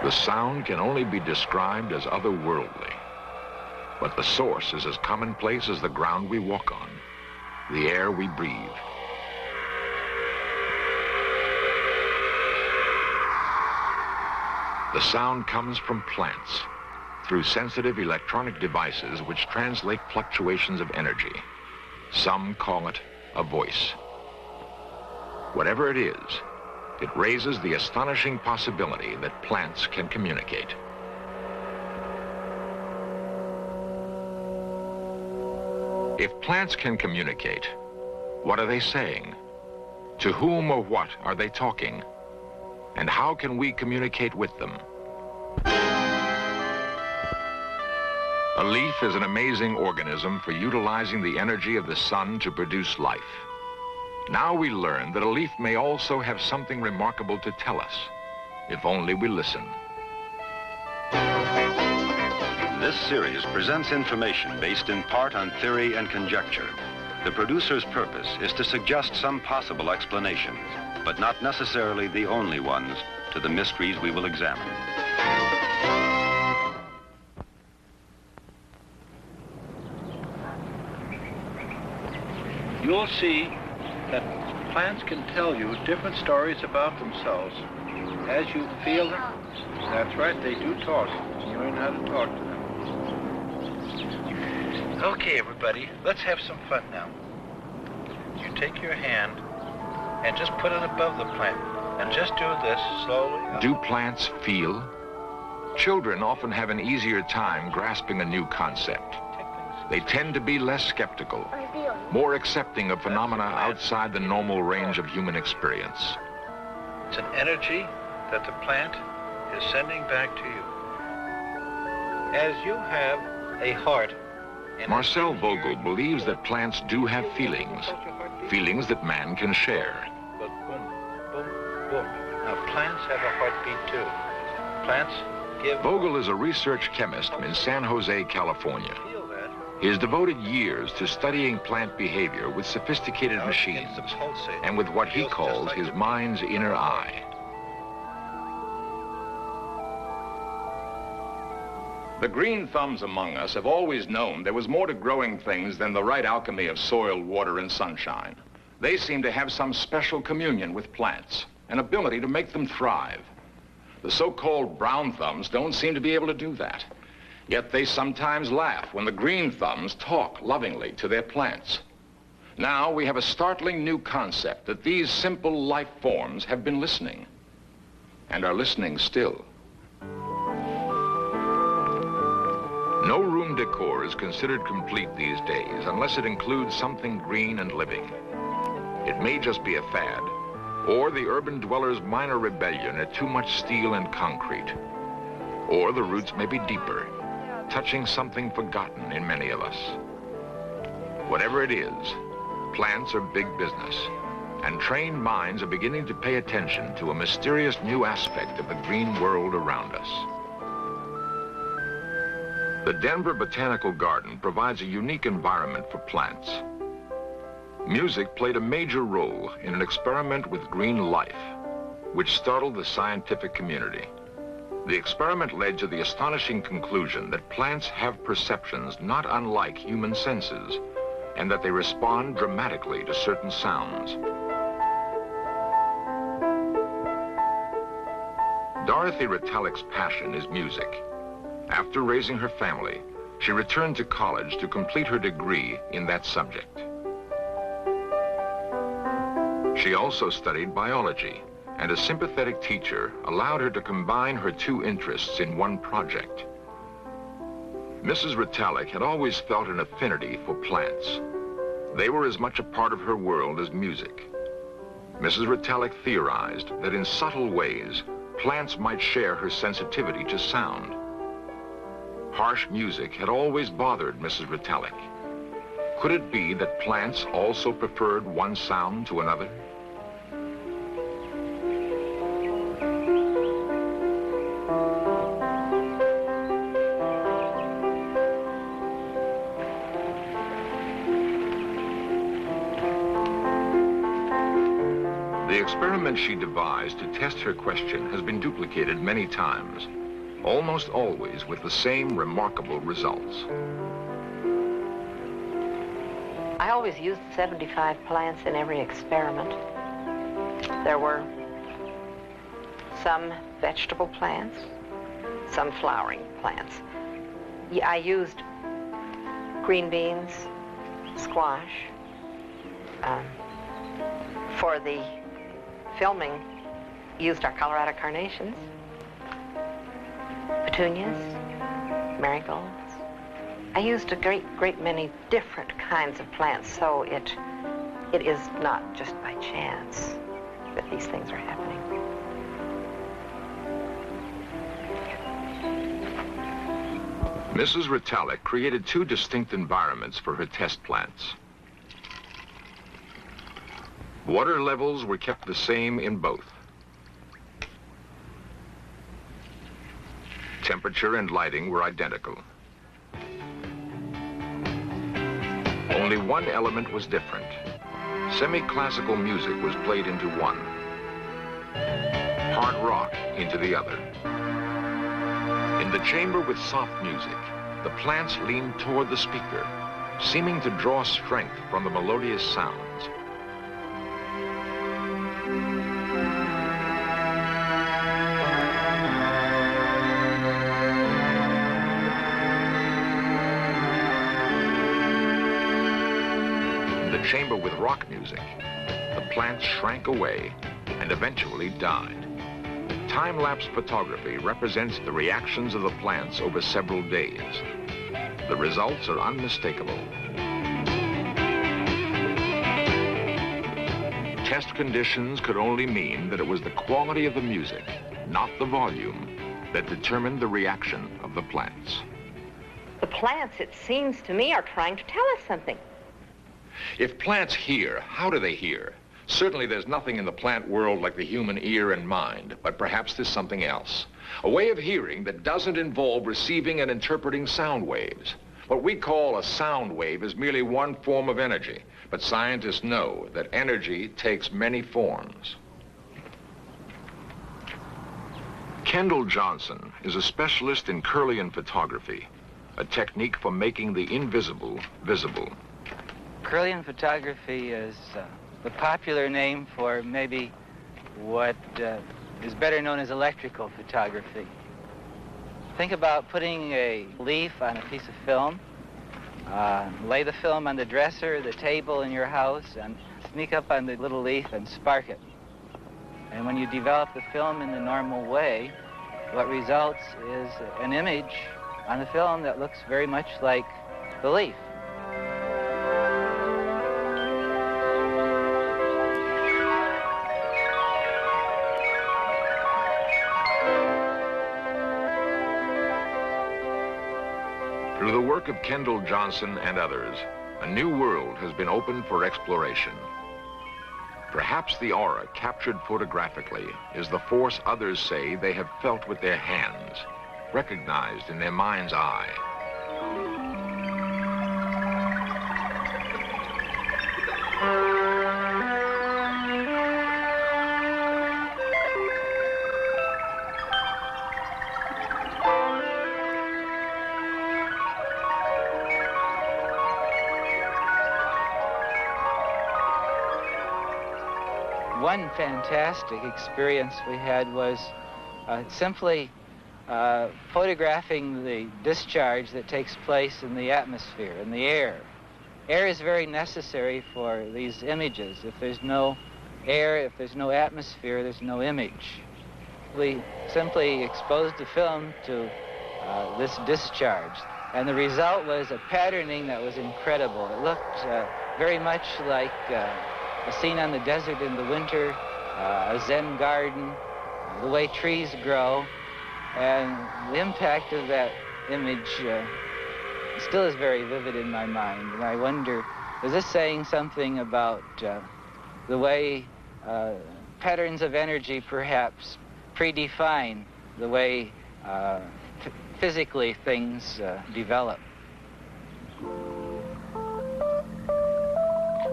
The sound can only be described as otherworldly, but the source is as commonplace as the ground we walk on, the air we breathe. The sound comes from plants through sensitive electronic devices which translate fluctuations of energy. Some call it a voice. Whatever it is, it raises the astonishing possibility that plants can communicate. If plants can communicate, what are they saying? To whom or what are they talking? And how can we communicate with them? A leaf is an amazing organism for utilizing the energy of the sun to produce life. Now we learn that a leaf may also have something remarkable to tell us, if only we listen. This series presents information based in part on theory and conjecture. The producer's purpose is to suggest some possible explanations, but not necessarily the only ones, to the mysteries we will examine. You'll see that plants can tell you different stories about themselves as you feel them. That's right, they do talk. You learn how to talk to them. Okay, everybody, let's have some fun now. You take your hand and just put it above the plant and just do this slowly. Do plants feel? Children often have an easier time grasping a new concept. They tend to be less skeptical, more accepting of phenomena outside the normal range of human experience. It's an energy that the plant is sending back to you. As you have a heart. Marcel Vogel believes that plants do have feelings, feelings that man can share. But boom, boom, boom. Now plants have a heartbeat too. Plants give... Vogel is a research chemist in San Jose, California. He has devoted years to studying plant behavior with sophisticated machines and with what he calls his mind's inner eye. The green thumbs among us have always known there was more to growing things than the right alchemy of soil, water, and sunshine. They seem to have some special communion with plants, an ability to make them thrive. The so-called brown thumbs don't seem to be able to do that. Yet they sometimes laugh when the green thumbs talk lovingly to their plants. Now we have a startling new concept that these simple life forms have been listening, and are listening still. No room decor is considered complete these days unless it includes something green and living. It may just be a fad, or the urban dweller's minor rebellion at too much steel and concrete. Or the roots may be deeper, touching something forgotten in many of us. Whatever it is, plants are big business, and trained minds are beginning to pay attention to a mysterious new aspect of the green world around us. The Denver Botanical Garden provides a unique environment for plants. Music played a major role in an experiment with green life, which startled the scientific community. The experiment led to the astonishing conclusion that plants have perceptions not unlike human senses, and that they respond dramatically to certain sounds. Dorothy Retallick's passion is music. After raising her family, she returned to college to complete her degree in that subject. She also studied biology, and a sympathetic teacher allowed her to combine her two interests in one project. Mrs. Retallick had always felt an affinity for plants. They were as much a part of her world as music. Mrs. Retallick theorized that in subtle ways, plants might share her sensitivity to sound. Harsh music had always bothered Mrs. Retallick. Could it be that plants also preferred one sound to another? The experiment she devised to test her question has been duplicated many times. almost always with the same remarkable results. I always used 75 plants in every experiment. There were some vegetable plants, some flowering plants. I used green beans, squash. For the filming, used our Colorado carnations, petunias, marigolds. I used a great many different kinds of plants, so it is not just by chance that these things are happening. Mrs. Retallick created two distinct environments for her test plants. Water levels were kept the same in both. Temperature and lighting were identical. Only one element was different. Semi-classical music was played into one. Hard rock into the other. In the chamber with soft music, the plants leaned toward the speaker, seeming to draw strength from the melodious sounds. In the chamber with rock music, the plants shrank away and eventually died. Time-lapse photography represents the reactions of the plants over several days. The results are unmistakable. Test conditions could only mean that it was the quality of the music, not the volume, that determined the reaction of the plants. The plants, it seems to me, are trying to tell us something. If plants hear, how do they hear? Certainly there's nothing in the plant world like the human ear and mind, but perhaps there's something else. A way of hearing that doesn't involve receiving and interpreting sound waves. What we call a sound wave is merely one form of energy, but scientists know that energy takes many forms. Kendall Johnson is a specialist in Kirlian photography, a technique for making the invisible visible. Kirlian photography is the popular name for maybe what is better known as electrical photography. Think about putting a leaf on a piece of film, lay the film on the dresser, the table in your house, and sneak up on the little leaf and spark it. And when you develop the film in the normal way, what results is an image on the film that looks very much like the leaf. Through the work of Kendall Johnson and others, a new world has been opened for exploration. Perhaps the aura captured photographically is the force others say they have felt with their hands, recognized in their mind's eye. One fantastic experience we had was simply photographing the discharge that takes place in the atmosphere, in the air. Air is very necessary for these images. If there's no air, if there's no atmosphere, there's no image. We simply exposed the film to this discharge, and the result was a patterning that was incredible. It looked very much like a scene on the desert in the winter, a Zen garden, the way trees grow, and the impact of that image still is very vivid in my mind. And I wonder, is this saying something about the way patterns of energy perhaps predefine the way physically things develop?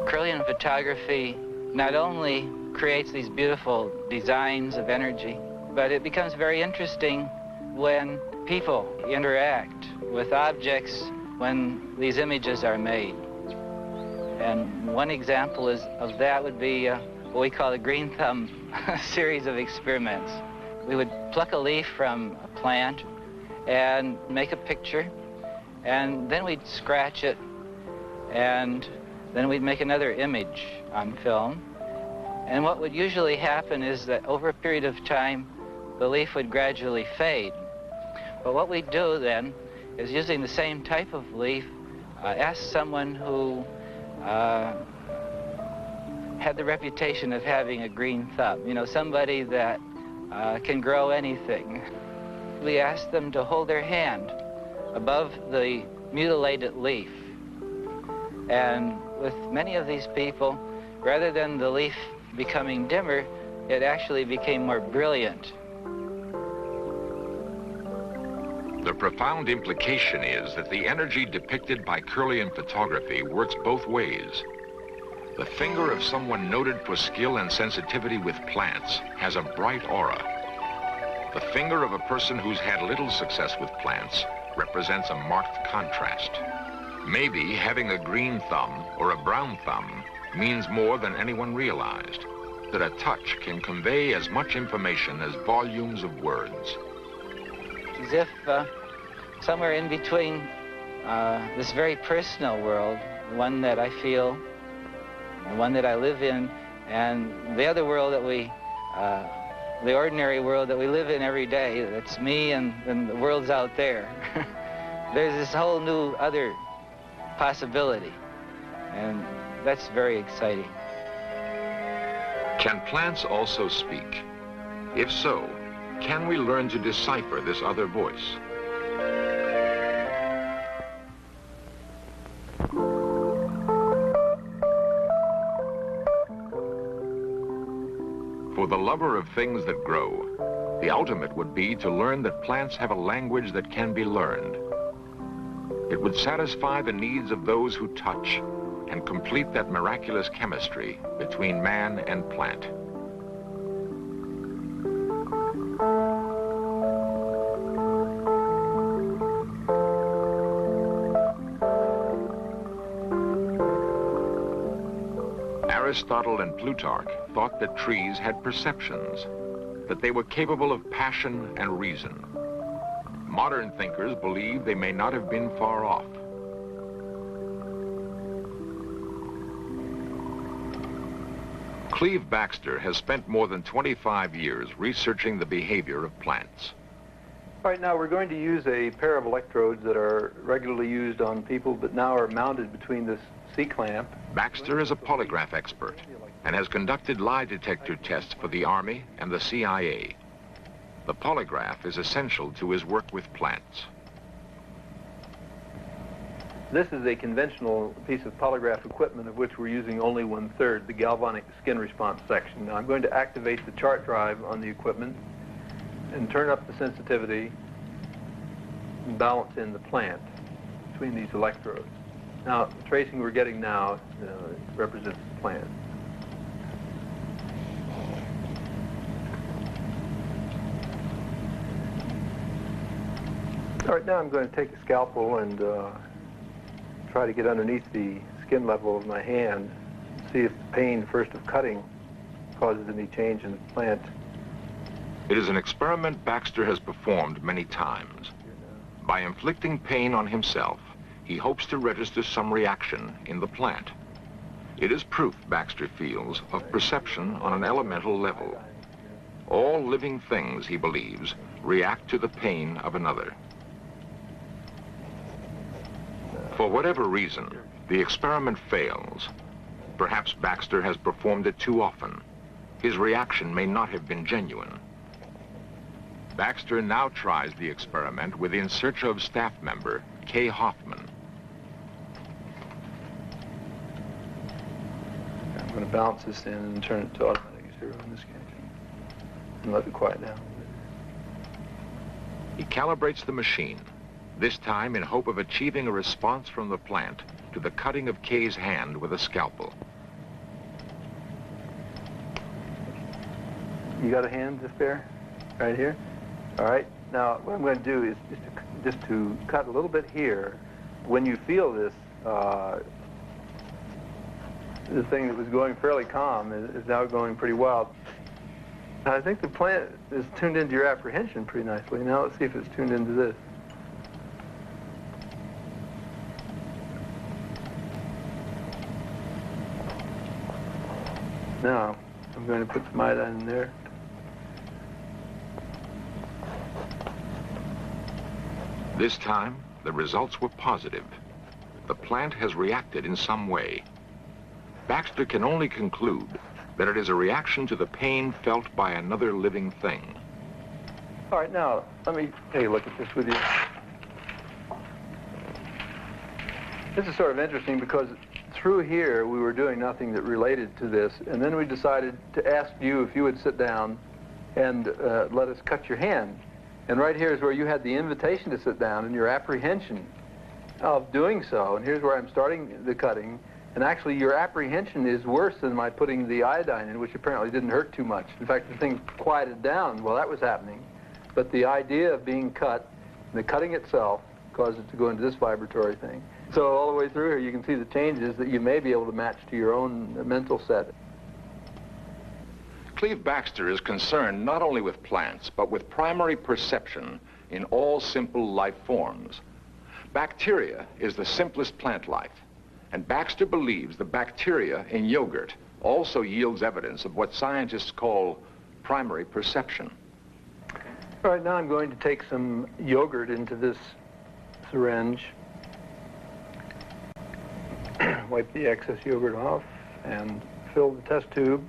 Kirlian photography not only creates these beautiful designs of energy, but it becomes very interesting when people interact with objects when these images are made. And one example of that would be what we call the green thumb series of experiments. We would pluck a leaf from a plant and make a picture, and then we'd scratch it, and then we'd make another image on film. And what would usually happen is that over a period of time, the leaf would gradually fade. But what we'd do then is, using the same type of leaf, ask someone who had the reputation of having a green thumb, you know, somebody that can grow anything. We asked them to hold their hand above the mutilated leaf. And with many of these people, rather than the leaf becoming dimmer, it actually became more brilliant. The profound implication is that the energy depicted by Kirlian photography works both ways. The finger of someone noted for skill and sensitivity with plants has a bright aura. The finger of a person who's had little success with plants represents a marked contrast. Maybe having a green thumb or a brown thumb means more than anyone realized, that a touch can convey as much information as volumes of words. As if somewhere in between this very personal world, the one that I feel, the one that I live in, and the other world that the ordinary world that we live in every day, that's me and the world's out there. There's this whole new other possibility, and that's very exciting. Can plants also speak? If so, can we learn to decipher this other voice? For the lover of things that grow, the ultimate would be to learn that plants have a language that can be learned. It would satisfy the needs of those who touch and complete that miraculous chemistry between man and plant. Aristotle and Plutarch thought that trees had perceptions, that they were capable of passion and reason. Modern thinkers believe they may not have been far off. Cleve Baxter has spent more than 25 years researching the behavior of plants. All right, now we're going to use a pair of electrodes that are regularly used on people, but now are mounted between this C-clamp. Baxter is a polygraph expert and has conducted lie detector tests for the Army and the CIA. The polygraph is essential to his work with plants. This is a conventional piece of polygraph equipment of which we're using only 1/3, the galvanic skin response section. Now I'm going to activate the chart drive on the equipment and turn up the sensitivity and balance in the plant between these electrodes. Now, the tracing we're getting now represents the plant. All right, now I'm going to take a scalpel and try to get underneath the skin level of my hand, see if the pain first of cutting causes any change in the plant. It is an experiment Baxter has performed many times. By inflicting pain on himself, he hopes to register some reaction in the plant. It is proof, Baxter feels, of perception on an elemental level. All living things, he believes, react to the pain of another. For whatever reason, the experiment fails. Perhaps Baxter has performed it too often. His reaction may not have been genuine. Baxter now tries the experiment with In Search of staff member Kay Hoffman. I'm going to balance this in and turn it to automatic 0 in this case. And let it quiet down. He calibrates the machine, this time in hope of achieving a response from the plant to the cutting of Kay's hand with a scalpel. You got a hand to spare? Right here? All right. now what I'm going to do is just to cut a little bit here. When you feel this, the thing that was going fairly calm is now going pretty wild. I think the plant is tuned into your apprehension pretty nicely. Now let's see if it's tuned into this. Now, I'm going to put some iodine in there. This time, the results were positive. The plant has reacted in some way. Baxter can only conclude that it is a reaction to the pain felt by another living thing. All right, now, let me take a look at this with you. This is sort of interesting because through here, we were doing nothing that related to this, and then we decided to ask you if you would sit down and let us cut your hand. And right here is where you had the invitation to sit down and your apprehension of doing so. And here's where I'm starting the cutting. And actually, your apprehension is worse than my putting the iodine in, which apparently didn't hurt too much. In fact, the thing quieted down while that was happening. But the idea of being cut, the cutting itself, caused it to go into this vibratory thing. So all the way through here, you can see the changes that you may be able to match to your own mental set. Cleve Baxter is concerned not only with plants, but with primary perception in all simple life forms. Bacteria is the simplest plant life, and Baxter believes the bacteria in yogurt also yields evidence of what scientists call primary perception. All right, now I'm going to take some yogurt into this syringe, wipe the excess yogurt off, and fill the test tube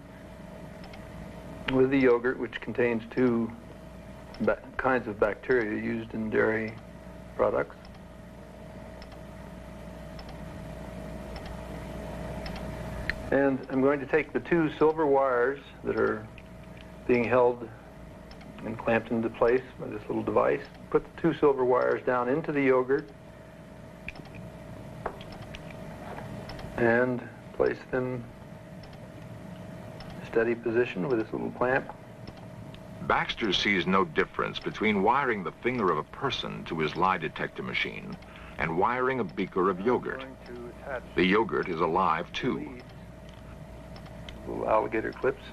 with the yogurt, which contains two kinds of bacteria used in dairy products. And I'm going to take the two silver wires that are being held and clamped into place by this little device, put the two silver wires down into the yogurt and place them in a steady position with this little clamp. Baxter sees no difference between wiring the finger of a person to his lie detector machine and wiring a beaker of yogurt. The yogurt is alive too. Little alligator clips.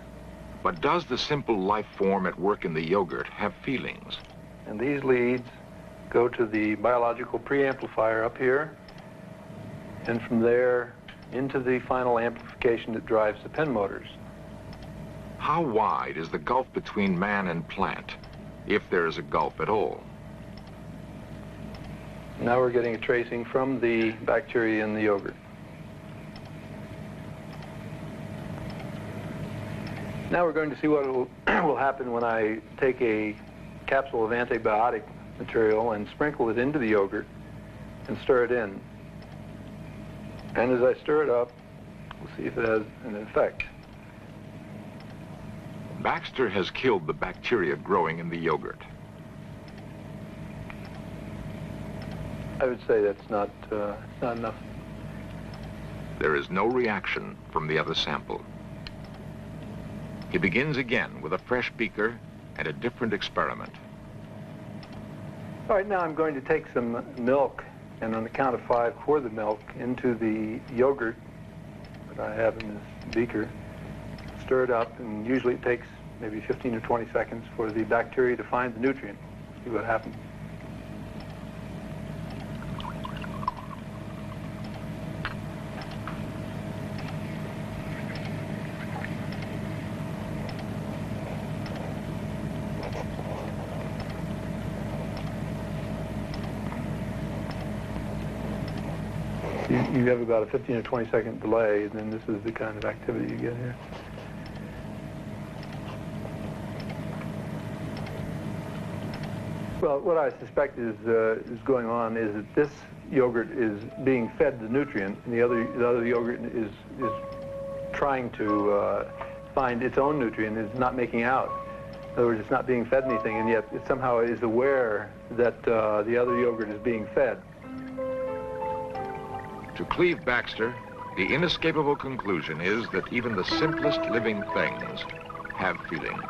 But does the simple life form at work in the yogurt have feelings? And these leads go to the biological preamplifier up here, and from there into the final amplification that drives the pen motors. How wide is the gulf between man and plant, if there is a gulf at all? Now we're getting a tracing from the bacteria in the yogurt. Now we're going to see what will happen when I take a capsule of antibiotic material and sprinkle it into the yogurt and stir it in. And as I stir it up, we'll see if it has an effect. Baxter has killed the bacteria growing in the yogurt. I would say that's not enough. There is no reaction from the other sample. He begins again with a fresh beaker and a different experiment. All right, now I'm going to take some milk, and on the count of 5, pour the milk into the yogurt that I have in this beaker. Stir it up, and usually it takes maybe 15 or 20 seconds for the bacteria to find the nutrient. See what happens. You have about a 15 or 20 second delay, and then this is the kind of activity you get here. Well, what I suspect is going on is that this yogurt is being fed the nutrient, and the other yogurt is trying to find its own nutrient. It's not making out. In other words, it's not being fed anything, and yet it somehow is aware that the other yogurt is being fed. To Cleve Baxter, the inescapable conclusion is that even the simplest living things have feelings.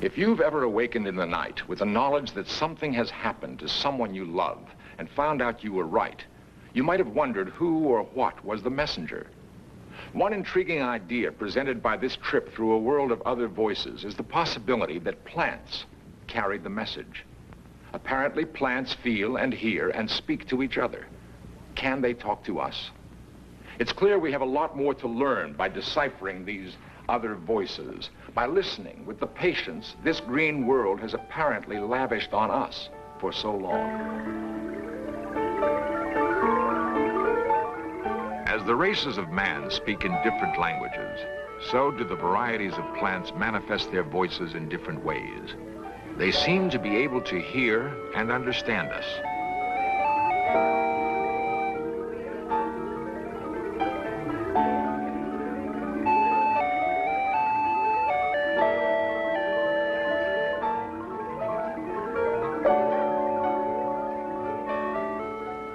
If you've ever awakened in the night with the knowledge that something has happened to someone you love and found out you were right, you might have wondered who or what was the messenger. One intriguing idea presented by this trip through a world of other voices is the possibility that plants carried the message. Apparently, plants feel and hear and speak to each other. Can they talk to us? It's clear we have a lot more to learn by deciphering these other voices, by listening with the patience this green world has apparently lavished on us for so long. As the races of man speak in different languages, so do the varieties of plants manifest their voices in different ways. They seem to be able to hear and understand us.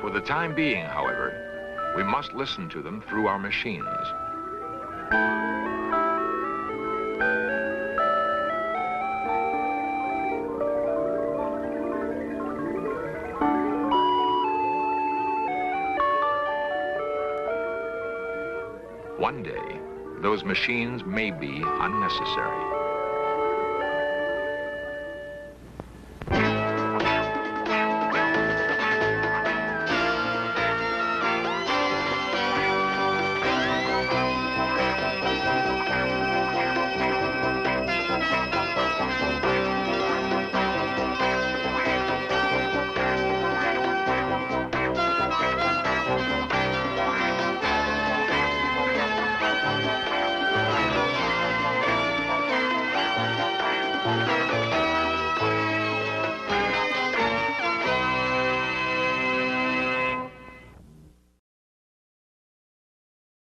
For the time being, however, we must listen to them through our machines. One day, those machines may be unnecessary.